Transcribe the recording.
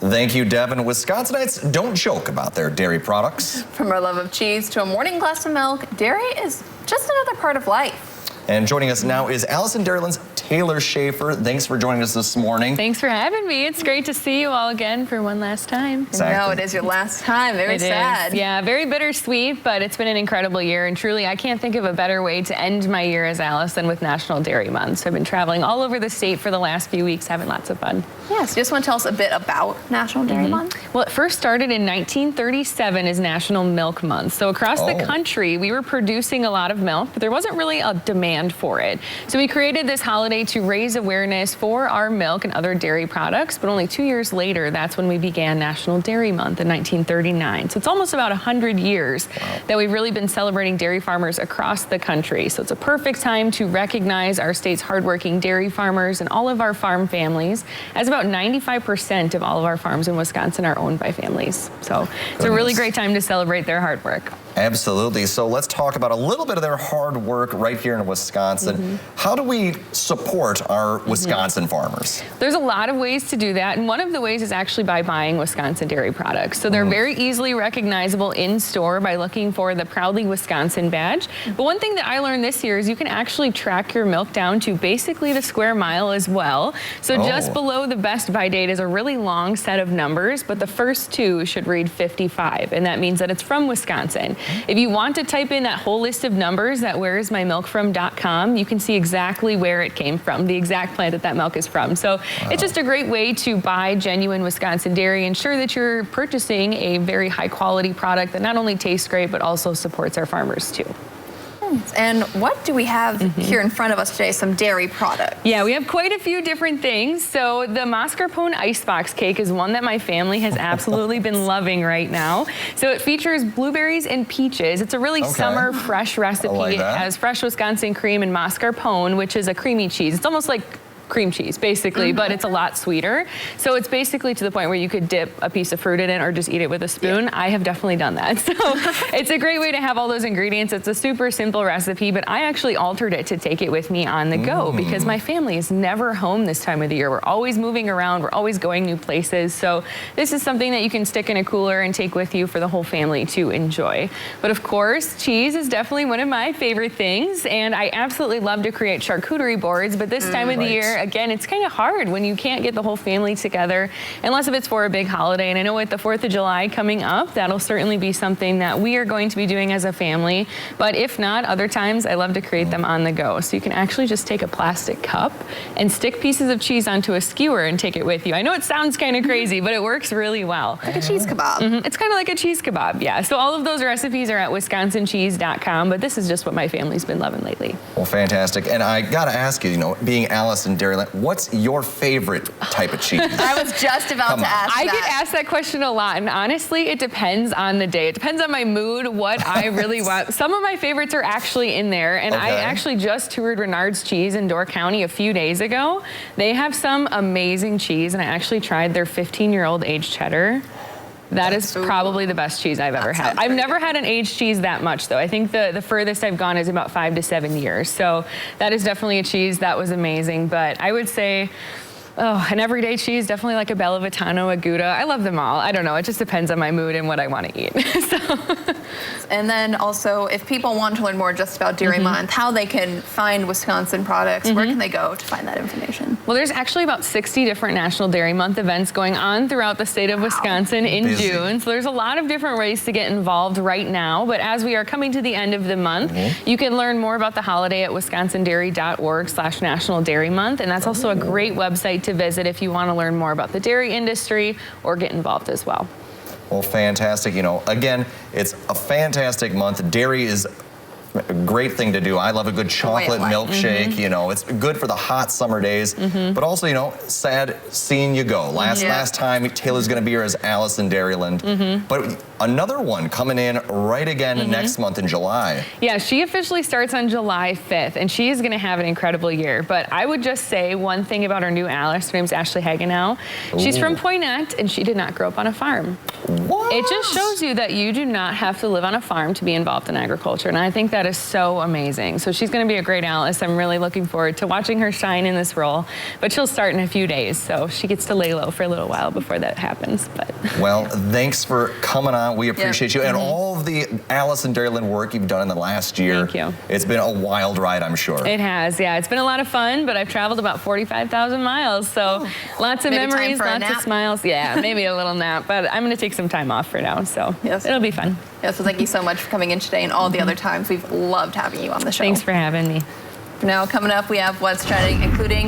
Thank you, Devin. Wisconsinites don't joke about their dairy products. From our love of cheese to a morning glass of milk, dairy is just another part of life. And joining us now is Allison Dairyland's Taylor Schaefer. Thanks for joining us this morning. Thanks for having me. It's great to see you all again for one last time. Exactly. No, it is your last time. Very sad. Yeah, very bittersweet, but it's been an incredible year. And truly, I can't think of a better way to end my year as Alice than with National Dairy Month. So I've been traveling all over the state for the last few weeks, having lots of fun. Yes, just want to tell us a bit about National Dairy Month? Well, it first started in 1937 as National Milk Month. So across the country, we were producing a lot of milk, but there wasn't really a demand for it. So we created this holiday to raise awareness for our milk and other dairy products, but only 2 years later, that's when we began National Dairy Month in 1939. So it's almost about 100 years that we've really been celebrating dairy farmers across the country. So it's a perfect time to recognize our state's hardworking dairy farmers and all of our farm families, as about 95% of all of our farms in Wisconsin are owned by families. So it's a really great time to celebrate their hard work. Absolutely. So let's talk about a little bit of their hard work right here in Wisconsin. How do we support our Wisconsin farmers? There's a lot of ways to do that, and one of the ways is actually by buying Wisconsin dairy products. So they're very easily recognizable in store by looking for the Proudly Wisconsin badge. But one thing that I learned this year is you can actually track your milk down to basically the square mile as well. So just below the best by date is a really long set of numbers, but the first two should read 55, and that means that it's from Wisconsin. If you want to type in that whole list of numbers at whereismymilkfrom.com, you can see exactly where it came from, the exact plant that that milk is from. So it's just a great way to buy genuine Wisconsin dairy, ensure that you're purchasing a very high quality product that not only tastes great, but also supports our farmers too. And what do we have here in front of us today? Some dairy products. Yeah, we have quite a few different things. So the mascarpone icebox cake is one that my family has absolutely been loving right now. So it features blueberries and peaches. It's a really summer fresh recipe. It has fresh Wisconsin cream and mascarpone, which is a creamy cheese. It's almost like cream cheese basically, but it's a lot sweeter. So it's basically to the point where you could dip a piece of fruit in it or just eat it with a spoon. I have definitely done that. So it's a great way to have all those ingredients. It's a super simple recipe, but I actually altered it to take it with me on the go because my family is never home this time of the year. We're always moving around. We're always going new places. So this is something that you can stick in a cooler and take with you for the whole family to enjoy. But of course, cheese is definitely one of my favorite things, and I absolutely love to create charcuterie boards, but this time of the year, again, it's kind of hard when you can't get the whole family together, unless if it's for a big holiday. And I know with the 4th of July coming up, that'll certainly be something that we are going to be doing as a family. But if not, other times I love to create them on the go. So you can actually just take a plastic cup and stick pieces of cheese onto a skewer and take it with you. I know it sounds kind of crazy, but it works really well. Like a cheese kebab. It's kind of like a cheese kebab, yeah. So all of those recipes are at wisconsincheese.com, but this is just what my family's been loving lately. Well, fantastic. And I got to ask you, being Alice in Dairyland, what's your favorite type of cheese? I was just about to ask that. I get asked that question a lot, and honestly, it depends on the day. It depends on my mood, what I really want. Some of my favorites are actually in there, and I actually just toured Renard's Cheese in Door County a few days ago. They have some amazing cheese, and I actually tried their 15-year-old aged cheddar. That is probably the best cheese I've ever had. I've never had an aged cheese that much, though. I think the furthest I've gone is about 5 to 7 years. So that is definitely a cheese that was amazing. But I would say, an everyday cheese, definitely like a Bella Vitano, a Gouda. I love them all. I don't know. It just depends on my mood and what I want to eat. And then also, if people want to learn more just about Dairy Month, how they can find Wisconsin products, where can they go to find that information? Well, there's actually about 60 different National Dairy Month events going on throughout the state of Wisconsin in June. So there's a lot of different ways to get involved right now. But as we are coming to the end of the month, you can learn more about the holiday at wisconsindairy.org/National Dairy Month. And that's also a great website to visit if you want to learn more about the dairy industry or get involved as well. Well, fantastic. Again, it's a fantastic month. Dairy is a great thing to do. I love a good chocolate milkshake. It's good for the hot summer days. But also, sad seeing you go. Last time Taylor's going to be here as Alice in Dairyland. But another one coming in right again next month in July. Yeah, she officially starts on July 5th, and she is going to have an incredible year. But I would just say one thing about our new Alice. Her name's Ashley Hagenow. She's from Poynette, and she did not grow up on a farm. What? It just shows you that you do not have to live on a farm to be involved in agriculture. And I think That is so amazing. So she's going to be a great Alice. I'm really looking forward to watching her shine in this role. But she'll start in a few days, so she gets to lay low for a little while before that happens. But well, thanks for coming on. We appreciate you and all of the Alice and Dairyland work you've done in the last year. Thank you. It's been a wild ride, I'm sure. It has, yeah. It's been a lot of fun, but I've traveled about 45,000 miles, so lots of memories, lots of smiles. Yeah, maybe a little nap, but I'm going to take some time off for now, so it'll be fun. Yeah, so thank you so much for coming in today and all the other times. We've loved having you on the show. Thanks for having me. Now, coming up, we have What's Trending, including